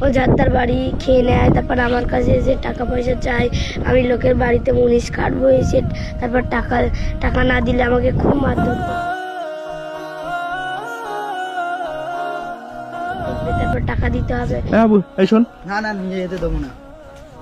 ও যার তার বাড়ি খেয়ে নেয়, তারপর আমার কাছে এসে টাকা পয়সা চায়, আমি লোকের বাড়িতে মুনিশ কাটবো এসে, তারপর টাকা না দিলে আমাকে খুব মারধর করে। তারপর টাকা দিতে হবে। বাবু এই শোন, না না নিয়ে যেতে দেবো না।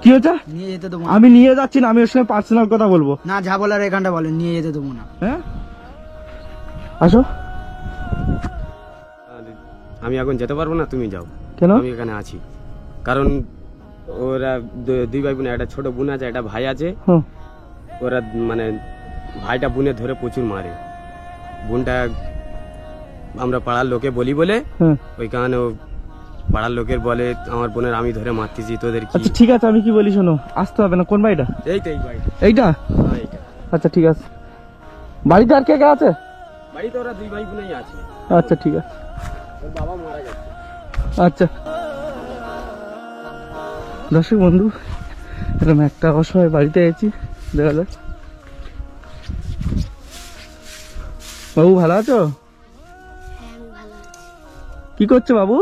কি হচ্ছে? নিয়ে যেতে দেবো না। আমি নিয়ে যাচ্ছি না, আমি ওর সঙ্গে পার্সোনাল কথা বলবো। না যা বলার এখানটা বলেন, নিয়ে যেতে দেবো না। হ্যাঁ আসো। আমি এখন যেতে পারবো না, তুমি যাও। কেন? আমি এখানে আছি কারণ ওরা দুই ভাই বোন, একটা ছোট বোন আছে, একটা ভাই আছে। ওরা মানে ভাইটা বোনে ধরে প্রচুর মারে, বোনটা আমরা পাড়ার লোকে বলি বলে ওই কারণে ও পাড়ার লোকের বলে আমার বোনের আমি ধরে মারতেছি, তোদের কি? আচ্ছা ঠিক আছে, আমি কি বলি শোনো, আসতে হবে না। কোন বাড়িটা? এই তো এই ভাই, এইটা? হ্যাঁ এইটা। আচ্ছা ঠিক আছে। বাড়িতে আর কে কে আছে? বাড়িতে ওরা দুই ভাই বোনই আছে। আচ্ছা ঠিক আছে। ওর বাবা মারা গেছে। আচ্ছা দর্শক বন্ধু, এরকম একটা অসহায় বাড়িতে এসেছি, দেখা যাক। বাবু ভালো আছো? হ্যাঁ আমি ভালো আছি। কি করছো বাবু?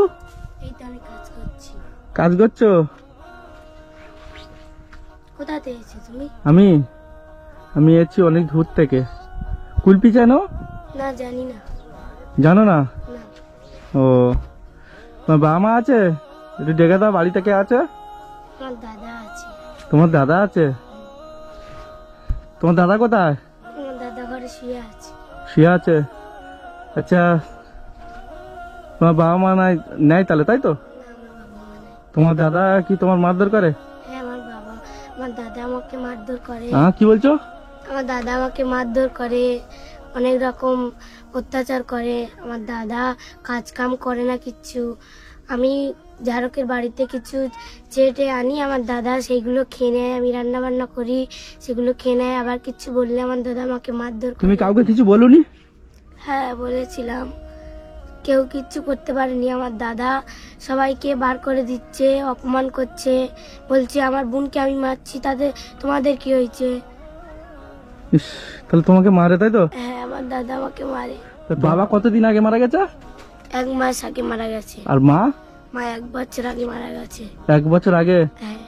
এই তো আমি কাজ করছি। কাজ করছো? কোথাতে এসেছো তুমি? আমি এসেছি অনেক দূর থেকে। কুলপি জানো? না জানি না। জানো না? না। ও, তোমার বাবা মা আছে? একটু ডেকে দাও, বাড়িতে কে আছে? আমার দাদা আছে। তোমার দাদা আছে? তোমার দাদা কোথায়? আমার দাদা ঘরে শুয়ে আছে। শুয়ে আছে? আচ্ছা, তোমার বাবা মা নেয় তাহলে, তাই তো? না, আমার বাবা মা নাই। তোমার দাদা কি তোমার মারধর করে? হ্যাঁ আমার দাদা আমাকে মারধর করে। হ্যাঁ কি বলছো? আমার দাদা আমাকে মারধর করে, অনেক রকম অত্যাচার করে। আমার দাদা কাজ কাম করে না কিচ্ছু। আমি ঝাড়কের বাড়িতে কিছু চেটে আনি, আমার দাদা সেইগুলো খেয়ে নেয়। আমি রান্না বান্না করি, সেগুলো খেয়ে নেয়। আবার কিছু বললে আমার দাদা আমাকে মারধর করে। তুমি কাউকে কিছু বলোনি? হ্যাঁ বলেছিলাম, কেউ কিচ্ছু করতে পারেনি। আমার দাদা সবাইকে বার করে দিচ্ছে, অপমান করছে, বলছে আমার বোনকে আমি মারছি, তোমাদের কি হয়েছে? ইস, তাহলে তোমাকে মারে, তাই তো? হ্যাঁ আমার দাদা আমাকে মারে। তা বাবা কতদিন আগে মারা গেছে? 1 মাস আগে মারা গেছে। আর মা? মা 1 বছর আগে মারা গেছে। 1 বছর আগে? হ্যাঁ।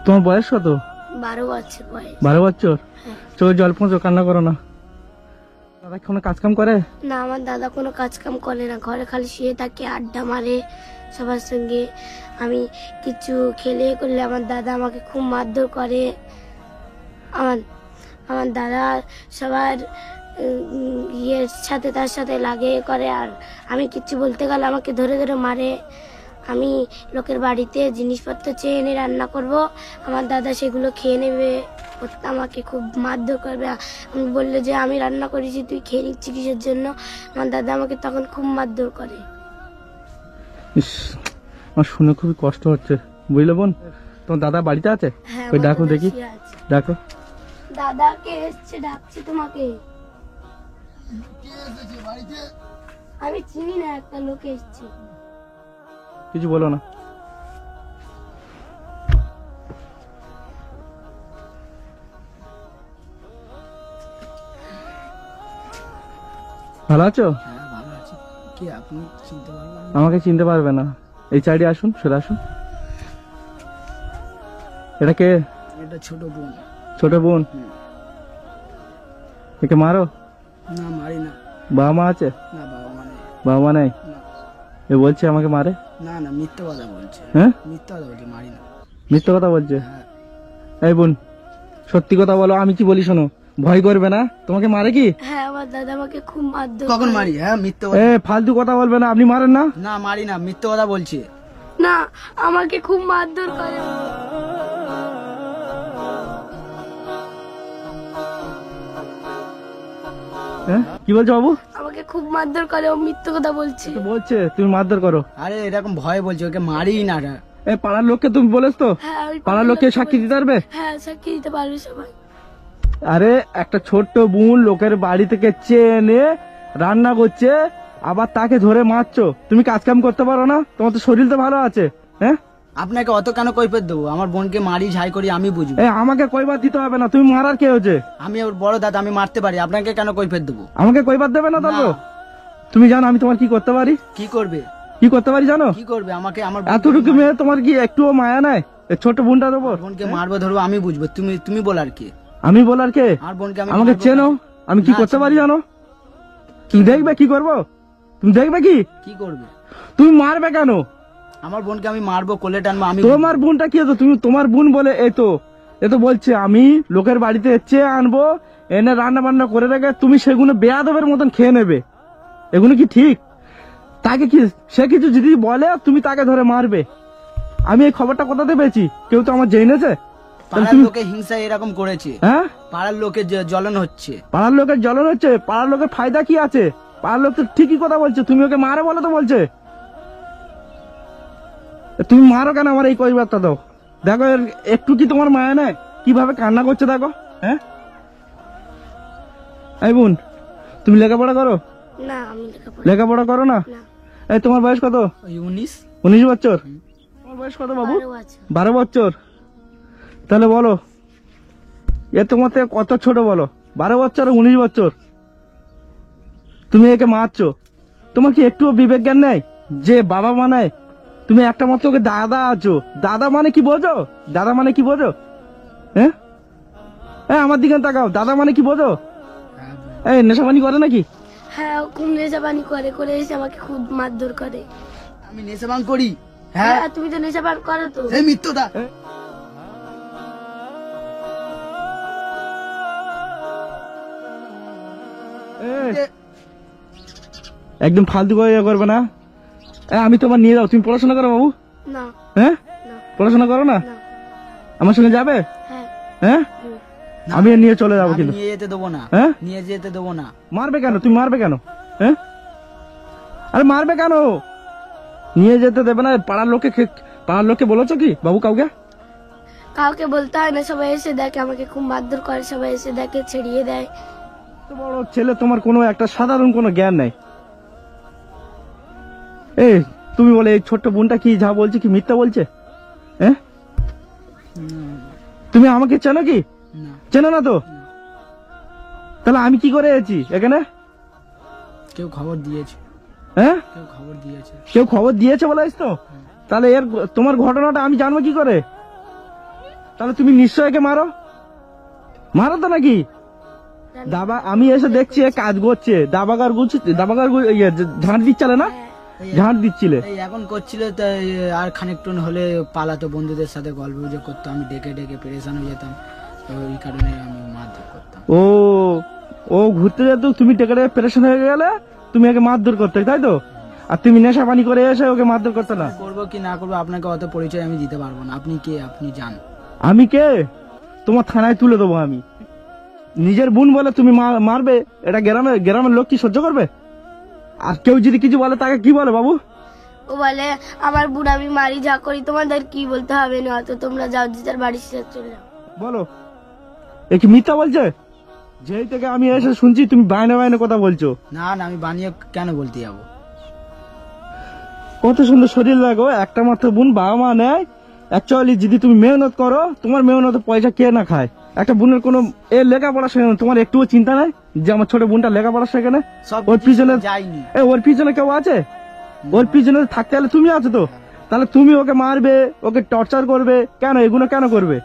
তোমার বয়স কত? 12 বছর বয়স। 12 বছর? হ্যাঁ। চোখে জল পৌঁছো, কান্না করো না। দাদা কোনো কাজ কাম করে? না আমার দাদা কোনো কাজ কাম করে না, ঘরে খালি শুয়ে থাকে, আড্ডা মারে সবার সঙ্গে। আমি কিছু খেলে করলে আমার দাদা আমাকে খুব মারধর করে। আমার দাদা সবার ইয়ের সাথে তার সাথে লাগে করে, আর আমি কিছু বলতে গেলে আমাকে ধরে ধরে মারে। আমি লোকের বাড়িতে জিনিসপত্র চেয়ে এনে রান্না করব, আমার দাদা সেগুলো খেয়ে নেবে, আমাকে খুব মারধর করবে। আমি বললে যে আমি রান্না করেছি, তুই খেয়ে নিচ্ছি কিসের জন্য? আমার দাদা আমাকে তখন খুব মারধর করে। ইস, আমার শুনে খুবই কষ্ট হচ্ছে, বুঝলে বোন? তোমার দাদা বাড়িতে আছে? হ্যাঁ ওই আমার ডাকো দাদা দেখি, শুয়ে আছে। ডাকো। দাদাকে এসছে, ডাকছি তোমাকে। আমি চিনি না, একটা লোক এসছে। কিছু বলো না। ভালো আছো? হ্যাঁ ভালো আছি। কি আপনি চিনতে পারবেন? আমাকে চিনতে পারবে না। এই সাইডে আসুন, সরে আসুন। এটা কে? এটা ছোট বোন। ছোট বোন? একে মারো? না মারি না। বাবা মা আছে? না বাবা মা নেই। বাবা মা নেই? না এ বলছে আমাকে মারে। না না মিথ্যা কথা বলছে। হ্যাঁ মিথ্যা কথা বলছে, মারি না। মিথ্যে কথা বলছে? হ্যাঁ। এই বোন সত্যি কথা বলো, আমি কি বলি শোনো, ভয় করবে না? তোমাকে মারে কি? হ্যাঁ আমার দাদা আমাকে খুব মারধর কখন করে। মারি? হ্যাঁ মিথ্যা এ কথা। ফালতু কথা বলবে না, আপনি মারেন না? না মারি না, মিথ্যা কথা বলছে। না আমাকে খুব মারধর করে। হ্যাঁ কি বলছো বাবু? আমাকে খুব মারধর করে, ও মিথ্যে কথা বলছে। তো বলছে তুমি মারধর করো। আরে এরকম ভয় বলছে, ওকে মারি না। এই পাড়ার লোককে তুমি বলেছ তো? হ্যাঁ ওই পাড়ার লোককে সাক্ষী দিতে পারবে? হ্যাঁ সাক্ষী দিতে পারবে সবাই। আরে একটা ছোট্ট বোন লোকের বাড়ি থেকে চেয়ে এনে রান্না করছে, আবার তাকে ধরে মারছো। তুমি কাজ কাম করতে পারো না? তোমার তো শরীর তো ভালো আছে। হ্যাঁ আপনাকে অত কেন কৈফিয়ত দেবো? আমার বোনকে মারি ঝাই করি আমি বুঝবো। এই আমাকে কইবার দিতে হবে না, তুমি মারার কে হচ্ছে? আমি ওর বড় দাদা, আমি মারতে পারি, আপনাকে কেন কৈফিয়ত দেবো? আমাকে কইবার দেবে না? তারপর না। তুমি জানো আমি তোমার কি করতে পারি? কি করবে? কি করতে পারি জানো? কি করবে আমাকে? আমার এতটুকু মেয়ে তোমার কি একটুও মায়া নাই এই ছোট বোনটার উপর? বোনকে মারবো ধরবো আমি বুঝবো, তুমি বলার কি? আমি বলার কে? আমার বোনকে আমি আমাকে মারবো চেনো? কেন? আমি কি না, করতে চিনি পারি না। জানো? তুমি দেখবে কি করবো? তুমি দেখবে কি? কি করবে? তুমি মারবে কেন? আমার বোনকে আমি মারবো, কোলে টানবো আমি। তোমার বোনটা কি হতো? তুমি তোমার বোন বলে এ তো বলছে আমি লোকের বাড়িতে চেয়ে আনবো, এনে রান্না বান্না করে রেখে তুমি সেগুলো বেয়াদবের মতন খেয়ে নেবে, এগুলো কি ঠিক? তাকে কি সে কিছু যদি বলে তুমি তাকে ধরে মারবে? আমি এই খবরটা কোথাতে পেয়েছি? কেউ তো আমার জেনেছে? তাহলে পাড়ার তুমি লোকে হিংসা এরকম করেছে, হ্যাঁ, পাড়ার লোকে জ্বলন হচ্ছে। পাড়ার লোকের জ্বলন হচ্ছে, পাড়ার লোকের ফায়দা কি আছে? পাড়ার লোক তো ঠিকই কথা বলছে, তুমি ওকে মারে বলে তো বলছে। তুমি মারো কেন? আমার এই কৈবারটা দাও। দেখো একটু কি তোমার মায়া নেই? কিভাবে কান্না করছে দেখো। হ্যাঁ এই বোন, তুমি লেখাপড়া করো? না আমি লেখাপড়া লেখাপড়া করো না? না। এই তোমার বয়স কত? 19। 19 বছর? তোমার বয়স কত বাবু? 12 বছর। 12 বছর? তাহলে বলো এ তোমার থেকে কত ছোট বলো? 12 বছর আর 19 বছর, তুমি একে মারছো। তোমার কি একটুও বিবেক জ্ঞান নেই যে বাবা মানে? তুমি একটা মাত্র ওকে দাদা আছো, দাদা মানে কি বোঝো? দাদা মানে কি বোঝো? হ্যাঁ হ্যাঁ, আমার দিকে তাকাও, দাদা মানে কি বোঝো? এই নেশাপানি করে নাকি? হ্যাঁ ও খুব নেশা পানি করে, করে এসে আমাকে খুব মারধর করে। আমি নেশা ভাঙ করি? হ্যাঁ, হ্যাঁ তুমি তো নেশা পান করো তো। এই মিথ্যুদা। একদম ফালতু করে ইয়ে করবে না। আমি তোমার নিয়ে যাও, তুমি পড়াশোনা করো বাবু? না হ্যাঁ, না পড়াশোনা করো না? না। আমার সঙ্গে যাবে? হ্যাঁ হ্যাঁ, হুম। আমি নিয়ে চলে যাবো আমি কিন্তু। নিয়ে যেতে দেবো না, হ্যাঁ, নিয়ে যেতে দেবো না। মারবে কেন? তুমি মারবে কেন? হ্যাঁ, আরে মারবে কেন? নিয়ে যেতে দেবে না? পাড়ার লোককে বলেছো কি বাবু? কাউকে কাউকে বলতে হয় না, সবাই এসে দেখে আমাকে খুব মারধর করে, সবাই এসে দেখে ছেড়িয়ে দেয়। এত বড় ছেলে, তোমার কোনো একটা সাধারণ কোনো জ্ঞান নাই। এই তুমি বলে এই ছোট্ট বোনটা কি যা বলছে কি মিথ্যা বলছে? হ্যাঁ, তুমি আমাকে চেনো কি? না, চেনো না তো? তাহলে আমি কি করে এসেছি এখানে? কেউ খবর দিয়েছে, হ্যাঁ, কেউ খবর দিয়েছে। কেউ খবর দিয়েছে বলাইস তো? তাহলে তোমার ঘটনাটা আমি জানবো কি করে? তাহলে তুমি নিশ্চয় একে মারো তো নাকি? দাবা আমি এসে দেখছি এ কাজ করছে, দাবাগার ঝাঁট দিচ্ছিলে না? ঝাঁট দিচ্ছিলে। এই এখন করছিল তাই, আর খানিকটুন হলে পালাতো, বন্ধুদের সাথে গল্প গুজব করতো, আমি ডেকে ডেকে পেরেশান হয়ে যেতাম, তো ওই কারণে আমি মারধর করতাম। ও ঘুরতে যেত, তুমি টেকে পেরেশান হয়ে গেলে তুমি একে মারধর করতে, তাই তো? আর তুমি নেশা পানি করে এসে ওকে মারধর করতে না? করবো কি না করবো আপনাকে অত পরিচয় আমি দিতে পারবো না। আপনি কে? আপনি জান। আমি কে? তোমার থানায় তুলে দেবো আমি। নিজের বোন বলে তুমি মারবে? এটা গ্রামের লোক কি সহ্য করবে? আর কেউ যদি কিছু বলে তাকে কি বলে বাবু? ও বলে আমার বুড়া আমি মারি যা করি, তোমাদের কি বলতে হবে না, অত তোমরা যাও যে যার বাড়ি সে চলে যাও। বলো এ কি মিথ্যা বলছে? যেই থেকে আমি এসে শুনছি তুমি বাইনে কথা বলছো। না না, আমি বানিয়ে কেন বলতে যাবো? কত সুন্দর শরীর লাগো, একটা মাত্র বোন, বাবা মা নেয়। অ্যাকচুয়ালি যদি তুমি মেহনত করো, তোমার মেহনত পয়সা কে না খায়? একটা বোনের কোনো লেখাপড়া শেখানো, তোমার একটুও চিন্তা নাই যে আমার ছোট বোনটা লেখাপড়া শেখানে? সব ওর পিছনে যাইনি। ওর পিছনে কেউ আছে? ওর পিছনে থাকতে হলে তুমি আছো তো? তাহলে তুমি ওকে মারবে, ওকে টর্চার করবে কেন? এগুলো কেন করবে?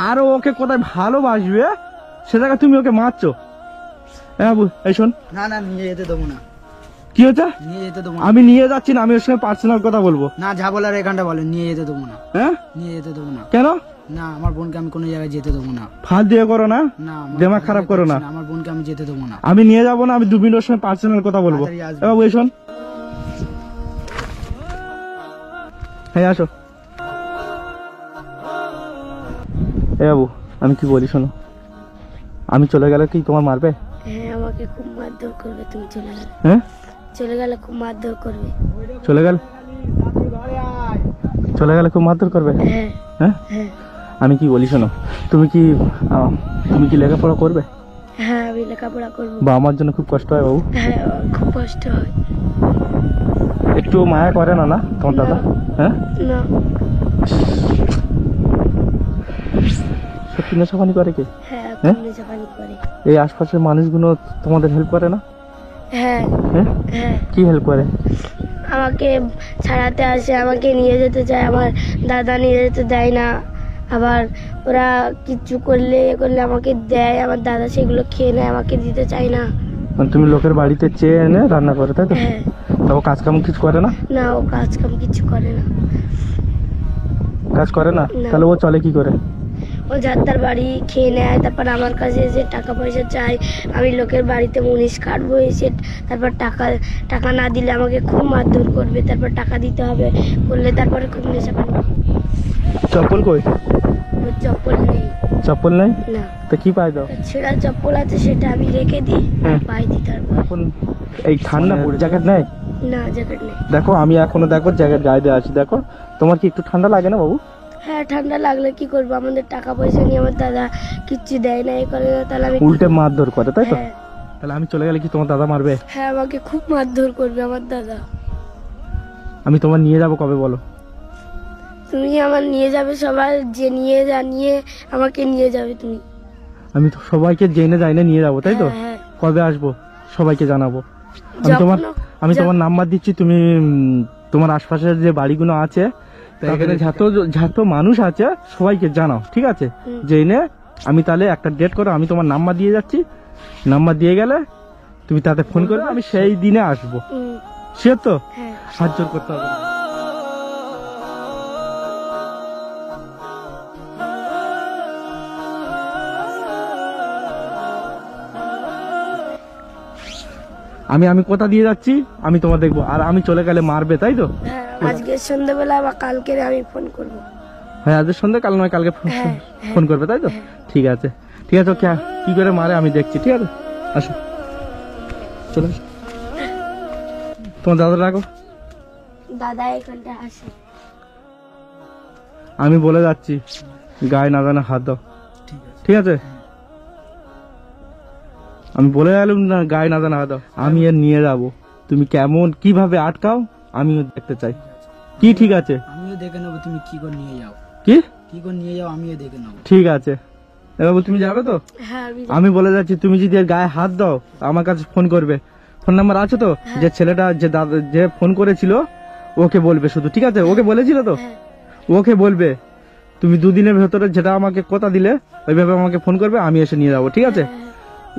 আরো ওকে কোথায় ভালোবাসবে সেটাকে তুমি ওকে মারছো। হ্যাঁ এই শোন, না না, নিয়ে যেতে দেবো না, কি হচ্ছে? নিয়ে যেতে দেবো না। আমি নিয়ে যাচ্ছি না, আমি ওর সঙ্গে পার্সোনাল কথা বলবো। না, যা বলার এখানটা বলেন, নিয়ে যেতে দেবো না, হ্যাঁ, নিয়ে যেতে দেবো না। কেন? না, আমার বোনকে আমি কোনো জায়গায় যেতে দেবো না। ফাল দিয়ে করো না, না, আমার দিমাগ বোনকে খারাপ করো না। করছি আমার বোনকে আমি যেতে দেবো না। আমি নিয়ে যাবো না, আমি 2 মিনিটের সঙ্গে পার্সোনাল কথা বলবো। তাড়াতাড়ি আসবে। এ বাবু এই শোন, হ্যাঁ আসো। এ বাবু আমি কি বলি শোনো, আমি চলে গেলে কি তোমার মারবে? হ্যাঁ আমাকে খুব মারধর করবে, তুমি চলে গেলে। হ্যাঁ, চলে গেলে খুব মারধর করবে। চলে গেলে খুব মারধর করবে? হ্যাঁ হ্যাঁ, হ্যাঁ আমি কি বলি শোনো, তুমি কি লেখাপড়া করবে? হ্যাঁ আমি লেখাপড়া করবো। বা আমার জন্য খুব কষ্ট হয় বাবু? হ্যাঁ খুব কষ্ট হয়। একটু মায়া করে না তোমার দাদা? হ্যাঁ, না সত্যি নেশাপানি করে কি? হ্যাঁ হ্যাঁ? খুব নেশা পানি করে। এই আশপাশের মানুষগুলো তোমাদের হেল্প করে না? হ্যাঁ হ্যাঁ, হ্যাঁ কি হেল্প করে? আমাকে ছাড়াতে আসে, আমাকে নিয়ে যেতে চায়, আমার দাদা নিয়ে যেতে দেয় না। আবার ওরা কিচ্ছু করলে আমাকে দেয়, আমার দাদা সেগুলো খেয়ে নেয়, আমাকে দিতে চায় না। মানে তুমি লোকের বাড়িতে চেয়ে এনে রান্না করে, তাই তো? হ্যাঁ। তাও কাজ কাম কিছু করে না? না, ও কাজ কাম কিছু করে না। কাজ করে না? না। তাহলে ও চলে কি করে? ও যাত্রার বাড়ি খেয়ে নেয়, তারপর আমার কাছে এসে টাকা পয়সা চাই, আমি লোকের বাড়িতে মুনিশ কাটবো, এসে তারপর টাকা না দিলে আমাকে খুব মারধর করবে, তারপর টাকা দিতে হবে, করলে তারপরে খুব নেশা করবে। চপ্পল কই? ওর চপ্পল নেই। চপ্পল নেই? না, তো কি পায় দাও? ছেঁড়া চপ্পল আছে, সেটা আমি রেখে দিই আর পাই দিই। তারপর এখন এই ঠান্ডা পড়ে জ্যাকেট নেই? না, জ্যাকেট নেই। দেখো আমি এখনো দেখো জ্যাকেট গায়ে দিয়ে আছি, দেখো তোমার কি একটু ঠান্ডা লাগে না বাবু? হ্যাঁ, ঠান্ডা লাগলে কি করবো, আমাদের টাকা পয়সা নিয়ে আমার দাদা কিচ্ছু দেয় না, এই করে না, তাহলে আমি উল্টে মারধর করে, তাই তো? হ্যাঁ, তাহলে আমি চলে গেলে কি তোমার দাদা মারবে? হ্যাঁ, আমাকে খুব মারধর করবে আমার দাদা। আমি তোমার নিয়ে যাব কবে বলো? তুমি আমার নিয়ে যাবে, সবার যে নিয়ে আমাকে নিয়ে যাবে তুমি। আমি তো সবাইকে জেনে যাই না নিয়ে যাবো, তাই তো? হ্যাঁ, কবে আসবো সবাইকে জানাবো। আমি যখন- তোমার নাম্বার দিচ্ছি, তুমি তোমার আশপাশের যে বাড়িগুলো আছে এখানে যত মানুষ আছে সবাইকে জানাও, ঠিক আছে? জেনে আমি তাহলে একটা ডেট করো, আমি তোমার নাম্বার দিয়ে যাচ্ছি, নাম্বার দিয়ে গেলে তুমি তাতে ফোন করবে, আমি সেই দিনে আসবো। হুম, শিওর তো? হ্যাঁ। হাত জোর করতে হবে না। আমি কথা দিয়ে যাচ্ছি, আমি তোমার দেখবো, আর আমি চলে গেলে মারবে, তাই তো? হ্যাঁ, আজকে সন্ধ্যাবেলা বা কালকে আমি ফোন করবো। হ্যাঁ, আজ সন্ধ্যা, কাল নয় কালকে হ্যাঁ, ফোন করবে, তাই তো? ঠিক আছে, ঠিক আছে। ওকে, কি করে মারে আমি দেখছি, ঠিক আছে? আসো, চলে আসো। তোমার দাদা রাখো, দাদা এখানটা আসে। আমি বলে যাচ্ছি, গায়ে না জানা হাত দাও, ঠিক আছে? আমি বলে গেলাম না, গায়ে না জানা হাত দাও। আমি এর নিয়ে যাবো, তুমি কেমন কিভাবে আটকাও আমিও দেখতে চাই। কি ঠিক আছে? আমিও দেখে নেবো তুমি কি করে নিয়ে যাও, কি করে নিয়ে যাও, আমিও দেখে নেবো। ঠিক আছে। এবার তুমি যাবে তো? হ্যাঁ, আমি বলে যাচ্ছি, তুমি যদি এর গায়ে হাত দাও আমার কাছে ফোন করবে, ফোন নাম্বার আছে তো? যে ছেলেটা যে ফোন করেছিল ওকে বলবে শুধু, ঠিক আছে? ওকে বলেছিল তো? হ্যাঁ, ওকে বলবে তুমি দুদিনের ভেতরে যেটা আমাকে কথা দিলে ওইভাবে আমাকে ফোন করবে, আমি এসে নিয়ে যাবো, ঠিক আছে?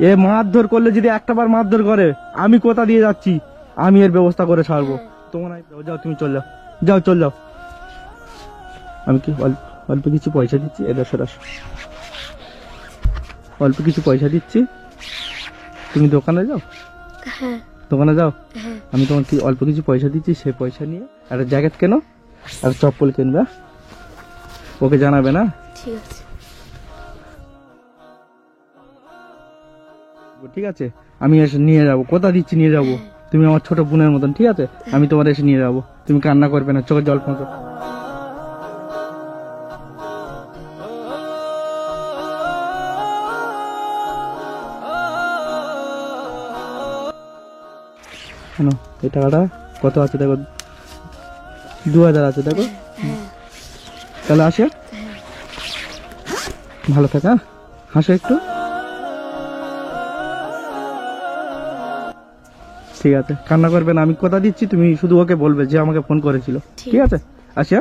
এ মারধর করলে যদি একটাবার মারধর করে, আমি কথা দিয়ে যাচ্ছি আমি এর ব্যবস্থা করে ছাড়বো। তোমার যাও, তুমি চল যাও, চল যাও। আমি কি অল্প কিছু পয়সা দিচ্ছি, এদের অল্প কিছু পয়সা দিচ্ছি, তুমি দোকানে যাও, হ্যাঁ, দোকানে যাও, হ্যাঁ। আমি তোমার কি অল্প কিছু পয়সা দিচ্ছি, সেই পয়সা নিয়ে একটা জ্যাকেট কেনো আর চপ্পল কিনবে, ওকে জানাবে না? ঠিক আছে। ঠিক আছে, আমি এসে নিয়ে যাবো, কথা দিচ্ছি নিয়ে যাবো। তুমি আমার ছোট বোনের মতন, ঠিক আছে? আমি তোমার এসে নিয়ে যাবো, তুমি কান্না করবে না, চোখে জল পৌঁছো। কেন এই টাকাটা কত আছে দেখো, 2000 আছে, দেখো। তাহলে আসে, ভালো থাকা, হাসো একটু, ঠিক আছে? কান্না করবে না, আমি কথা দিচ্ছি, তুমি শুধু ওকে বলবে যে আমাকে ফোন করেছিল, ঠিক আছে? আসিয়া।